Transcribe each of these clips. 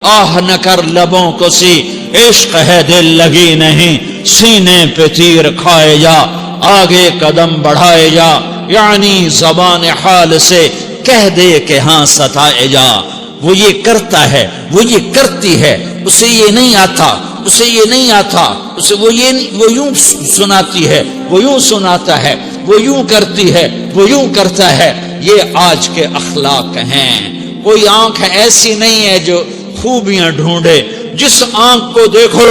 آہ نہ کر لبوں کو سی، عشق ہے دل لگی نہیں، سینے پہ تیر کھائے جا، آگے قدم بڑھائے جا، یعنی زبان حال سے کہہ دے کہ ہاں ستائے جا۔ وہ یہ کرتا ہے، وہ یہ کرتی ہے، اسے یہ نہیں آتا، اسے یہ نہیں آتا، اسے وہ یوں سناتی ہے، وہ یوں سناتا ہے، وہ یوں کرتی ہے، وہ یوں کرتا ہے۔ یہ آج کے اخلاق ہیں۔ کوئی آنکھ ایسی نہیں ہے جو خوبیاں ڈھونڈے، جس آنکھ کو دیکھو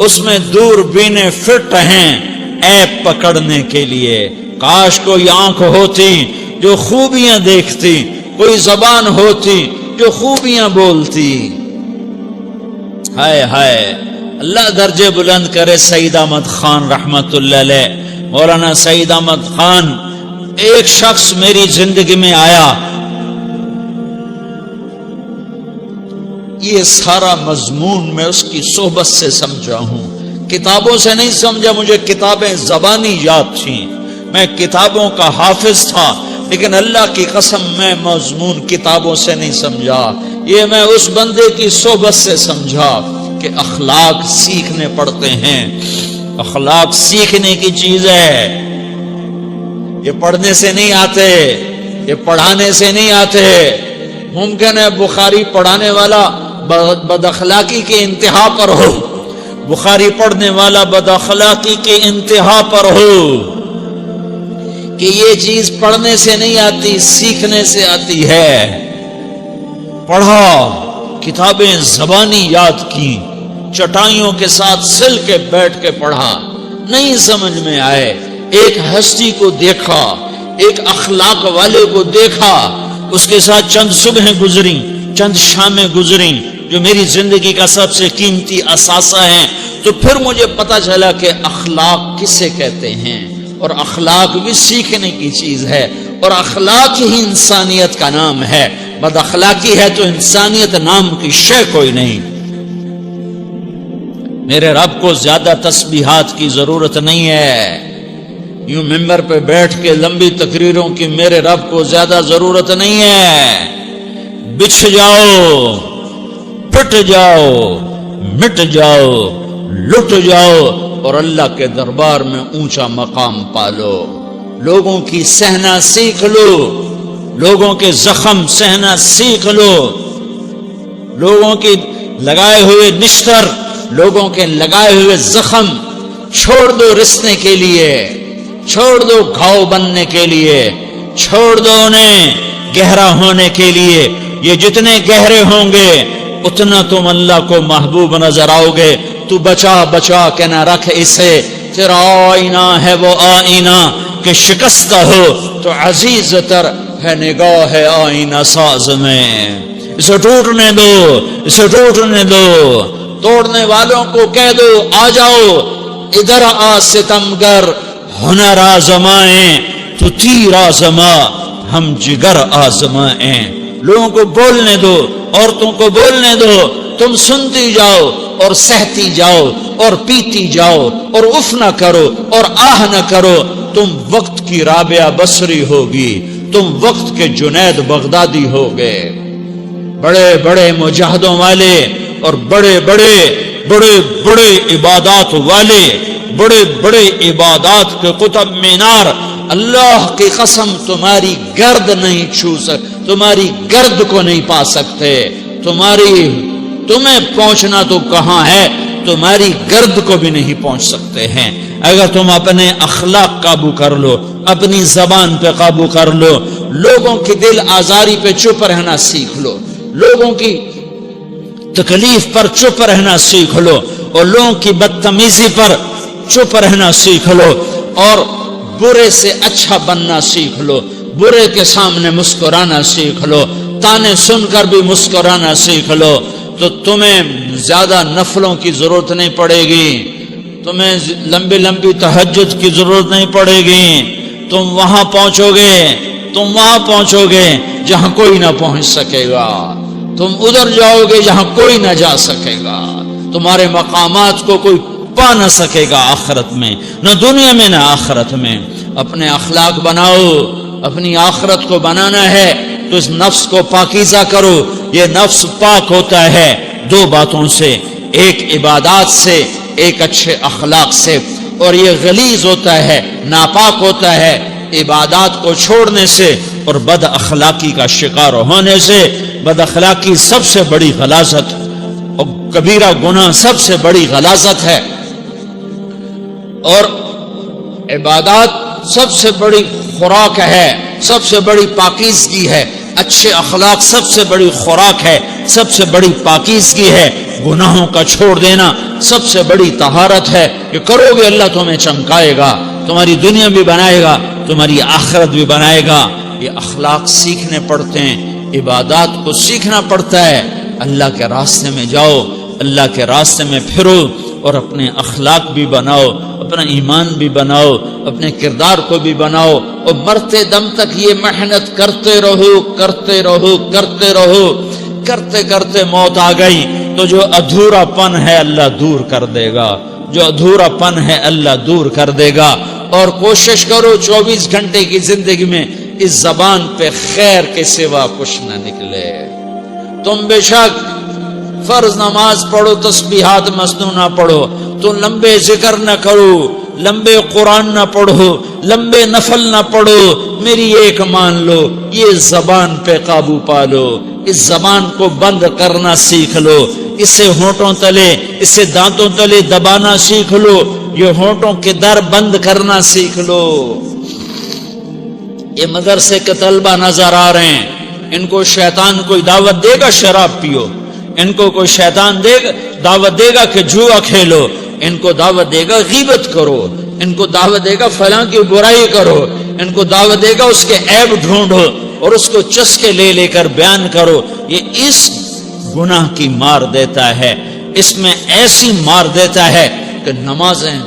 اس میں دوربینیں فٹ ہیں عیب پکڑنے کے لیے۔ کاش کوئی آنکھ ہوتی جو خوبیاں دیکھتی، کوئی زبان ہوتی جو خوبیاں بولتی۔ ہائے ہائے، اللہ درجے بلند کرے سعید احمد خان رحمت اللہ علیہ۔ مولانا سعید احمد خان، ایک شخص میری زندگی میں آیا، یہ سارا مضمون میں اس کی صحبت سے سمجھا ہوں، کتابوں سے نہیں سمجھا۔ مجھے کتابیں زبانی یاد تھیں، میں کتابوں کا حافظ تھا، لیکن اللہ کی قسم میں مضمون کتابوں سے نہیں سمجھا، یہ میں اس بندے کی صحبت سے سمجھا کہ اخلاق سیکھنے پڑتے ہیں۔ اخلاق سیکھنے کی چیز ہے، یہ پڑھنے سے نہیں آتے، یہ پڑھانے سے نہیں آتے۔ ممکن ہے بخاری پڑھانے والا بد اخلاقی کے انتہا پر ہو، بخاری پڑھنے والا بد اخلاقی کے انتہا پر ہو، کہ یہ چیز پڑھنے سے نہیں آتی، سیکھنے سے آتی ہے۔ پڑھا، کتابیں زبانی یاد کی، چٹائیوں کے ساتھ سل کے بیٹھ کے پڑھا، نہیں سمجھ میں آئے، ایک ہستی کو دیکھا، ایک اخلاق والے کو دیکھا، اس کے ساتھ چند صبحیں گزری، چند شامیں گزری جو میری زندگی کا سب سے قیمتی اثاثہ ہیں، تو پھر مجھے پتا چلا کہ اخلاق کسے کہتے ہیں، اور اخلاق بھی سیکھنے کی چیز ہے، اور اخلاق ہی انسانیت کا نام ہے۔ بد اخلاقی ہے تو انسانیت نام کی شے کوئی نہیں۔ میرے رب کو زیادہ تسبیحات کی ضرورت نہیں ہے، یوں ممبر پہ بیٹھ کے لمبی تقریروں کی میرے رب کو زیادہ ضرورت نہیں ہے۔ بچھ جاؤ، پٹ جاؤ، مٹ جاؤ، لٹ جاؤ، اور اللہ کے دربار میں اونچا مقام پالو۔ لوگوں کی سہنا سیکھ لو، لوگوں کے زخم سہنا سیکھ لو، لوگوں کی لگائے ہوئے نشتر، لوگوں کے لگائے ہوئے زخم چھوڑ دو رسنے کے لیے، چھوڑ دو گھاؤ بننے کے لیے، چھوڑ دو انہیں گہرا ہونے کے لیے۔ یہ جتنے گہرے ہوں گے اتنا تم اللہ کو محبوب نظر آؤ گے۔ تو بچا بچا کے نہ رکھ اسے، تیرا آئینہ ہے وہ آئینہ کہ شکستہ ہو تو عزیز تر ہے نگاہ آئینہ ساز میں۔ اسے ٹوٹنے دو، اسے ٹوٹنے دو۔ توڑنے والوں کو کہہ دو آ جاؤ، ادھر آ ستمگر، ہنر آزمائیں تو تیر آزما، ہم جگر آزمائیں۔ لوگوں کو بولنے دو، عورتوں کو بولنے دو، تم سنتی جاؤ اور سہتی جاؤ اور پیتی جاؤ اور اف نہ کرو اور آہ نہ کرو۔ تم وقت کی رابعہ بصری ہوگی، تم وقت کے جنید بغدادی ہوگے۔ بڑے بڑے مجاہدوں والے اور بڑے بڑے بڑے بڑے عبادات والے، بڑے بڑے عبادات کے قطب مینار، اللہ کی قسم تمہاری گرد نہیں چھو سکتے، تمہاری گرد کو نہیں پا سکتے۔ تمہیں پہنچنا تو کہاں ہے، تمہاری گرد کو بھی نہیں پہنچ سکتے ہیں۔ اگر تم اپنے اخلاق قابو کر لو، اپنی زبان پہ قابو کر لو، لوگوں کی دل آزاری پہ چپ رہنا سیکھ لو، لوگوں کی تکلیف پر چپ رہنا سیکھ لو، اور لوگوں کی بدتمیزی پر چپ رہنا سیکھ لو، اور برے سے اچھا بننا سیکھ لو، برے کے سامنے مسکرانا سیکھ لو، تانے سن کر بھی مسکرانا سیکھ لو، تو تمہیں زیادہ نفلوں کی ضرورت نہیں پڑے گی، تمہیں لمبی لمبی تہجد کی ضرورت نہیں پڑے گی۔ تم وہاں پہنچو گے، تم وہاں پہنچو گے جہاں کوئی نہ پہنچ سکے گا، تم ادھر جاؤ گے جہاں کوئی نہ جا سکے گا، تمہارے مقامات کو کوئی پا نہ سکے گا آخرت میں، نہ دنیا میں نہ آخرت میں۔ اپنے اخلاق بناؤ، اپنی آخرت کو بنانا ہے تو اس نفس کو پاکیزہ کرو۔ یہ نفس پاک ہوتا ہے دو باتوں سے، ایک عبادات سے، ایک اچھے اخلاق سے. اور یہ غلیظ ہوتا ہے، ناپاک ہوتا ہے عبادات کو چھوڑنے سے اور بد اخلاقی کا شکار ہونے سے. بد اخلاقی سب سے بڑی غلاظت اور کبیرہ گناہ سب سے بڑی غلاظت ہے، اور عبادات سب سے بڑی خوراک ہے، سب سے بڑی پاکیزگی ہے. اچھے اخلاق سب سے بڑی خوراک ہے، سب سے بڑی پاکیزگی ہے. گناہوں کا چھوڑ دینا سب سے بڑی طہارت ہے. کہ کرو گے اللہ تمہیں چمکائے گا، تمہاری دنیا بھی بنائے گا، تمہاری آخرت بھی بنائے گا. یہ اخلاق سیکھنے پڑتے ہیں، عبادات کو سیکھنا پڑتا ہے. اللہ کے راستے میں جاؤ، اللہ کے راستے میں پھرو، اور اپنے اخلاق بھی بناؤ، اپنا ایمان بھی بناؤ، اپنے کردار کو بھی بناؤ. اور مرتے دم تک یہ محنت کرتے رہو کرتے رہو کرتے رہو. کرتے کرتے موت آ گئی تو جو ادھورا پن ہے اللہ دور کر دے گا، جو ادھورا پن ہے اللہ دور کر دے گا. اور کوشش کرو 24 گھنٹے کی زندگی میں اس زبان پہ خیر کے سوا کچھ نہ نکلے. تم بے شک فرض نماز پڑھو، تسبیحات مسنون نہ پڑھو، تو لمبے ذکر نہ کرو، لمبے قرآن نہ پڑھو، لمبے نفل نہ پڑھو. میری ایک مان لو، یہ زبان پہ قابو پالو، اس زبان کو بند کرنا سیکھ لو. اسے ہونٹوں تلے، اسے دانتوں تلے دبانا سیکھ لو، یہ ہونٹوں کے در بند کرنا سیکھ لو. یہ مدرسے کے طلبہ نظر آ رہے ہیں، ان کو شیطان کوئی دعوت دے گا شراب پیو، ان کو کوئی شیطان دعوت دے گا کہ جوا کھیلو، ان کو دعوت دے گا غیبت کرو، ان کو دعوت دے گا فلاں کی برائی کرو، ان کو دعوت دے گا اس کے عیب ڈھونڈو اور اس کو چسکے لے لے کر بیان کرو. یہ اس گناہ کی مار دیتا ہے، اس میں ایسی مار دیتا ہے کہ نمازیں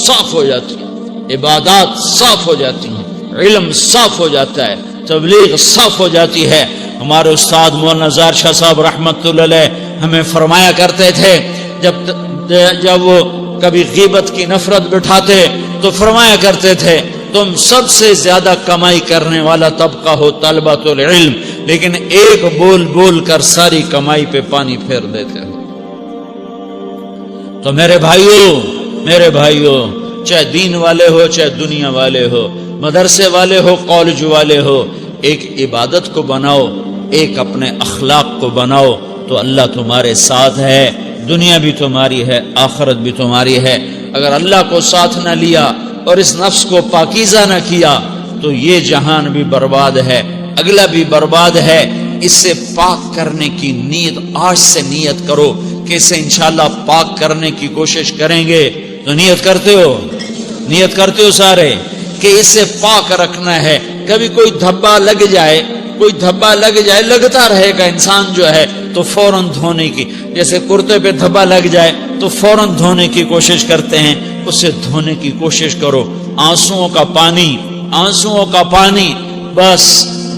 صاف ہو جاتی ہیں، عبادات صاف ہو جاتی ہیں، علم صاف ہو جاتا ہے، تبلیغ صاف ہو جاتی ہے. ہمارے استاد مولانا زار شاہ صاحب رحمت اللہ علیہ ہمیں فرمایا کرتے تھے، جب وہ کبھی غیبت کی نفرت بٹھاتے تو فرمایا کرتے تھے تم سب سے زیادہ کمائی کرنے والا طبقہ ہو طلبۃ العلم، لیکن ایک بول بول کر ساری کمائی پہ پانی پھیر دیتے ہو. تو میرے بھائیوں چاہے دین والے ہو چاہے دنیا والے ہو، مدرسے والے ہو کالج والے ہو، ایک عبادت کو بناؤ، ایک اپنے اخلاق کو بناؤ تو اللہ تمہارے ساتھ ہے. دنیا بھی تمہاری ہے، آخرت بھی تمہاری ہے. اگر اللہ کو ساتھ نہ لیا اور اس نفس کو پاکیزہ نہ کیا تو یہ جہان بھی برباد ہے، اگلا بھی برباد ہے. اس سے پاک کرنے کی نیت آج سے نیت کرو کہ اسے انشاءاللہ پاک کرنے کی کوشش کریں گے. تو نیت کرتے ہو سارے کہ اسے پاک رکھنا ہے. کبھی کوئی دھبا لگ جائے لگتا رہے گا انسان جو ہے تو فوراً دھونے کی، جیسے کرتے پہ دھبا لگ جائے تو فوراً دھونے کی کوشش کرتے ہیں، اسے دھونے کی کوشش کرو. آنسوؤں کا پانی بس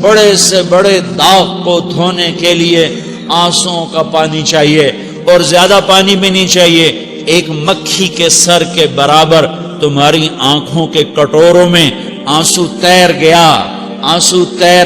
بڑے سے بڑے داغ کو دھونے کے لیے آنسوؤں کا پانی چاہیے، اور زیادہ پانی بھی نہیں چاہیے. ایک مکھی کے سر کے برابر تمہاری آنکھوں کے کٹوروں میں آنسو تیر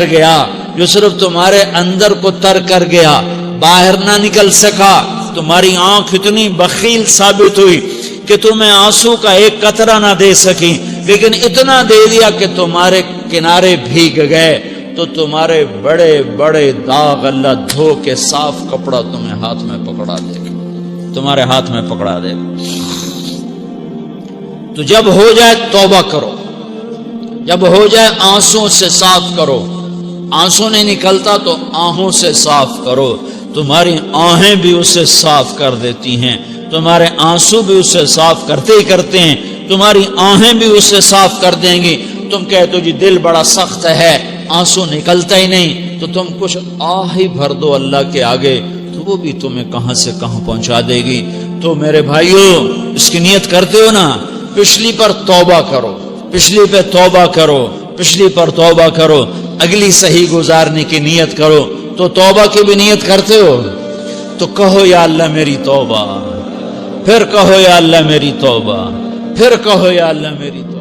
گیا جو صرف تمہارے اندر کو تر کر گیا، باہر نہ نکل سکا. تمہاری آنکھ اتنی بخیل ثابت ہوئی کہ تمہیں آنسو کا ایک قطرہ نہ دے سکی، لیکن اتنا دے دیا کہ تمہارے کنارے بھیگ گئے. تو تمہارے بڑے بڑے داغ اللہ دھو کے صاف کپڑا تمہیں ہاتھ میں پکڑا دے گا، تمہارے ہاتھ میں پکڑا دے گا. تو جب ہو جائے توبہ کرو، جب ہو جائے آنسوں سے صاف کرو. آنسو نہیں نکلتا تو آہوں سے صاف کرو. تمہاری آہیں بھی اسے صاف کر دیتی ہیں، تمہارے آنسو بھی اسے صاف کرتے ہی کرتے ہیں، تمہاری آہیں بھی اسے صاف کر دیں گی. تم کہتے ہو جی دل بڑا سخت ہے، آنسو نکلتا ہی نہیں، تو تم کچھ آہ ہی بھر دو اللہ کے آگے، تو وہ بھی تمہیں کہاں سے کہاں پہنچا دے گی. تو میرے بھائیوں اس کی نیت کرتے ہو نا، پچھلی پر توبہ کرو، پچھلی پہ توبہ کرو، پچھلی پر توبہ کرو، اگلی صحیح گزارنے کی نیت کرو. تو توبہ کی بھی نیت کرتے ہو تو کہو یا اللہ میری توبہ، پھر کہو یا اللہ میری توبہ، پھر کہو یا اللہ میری توبہ.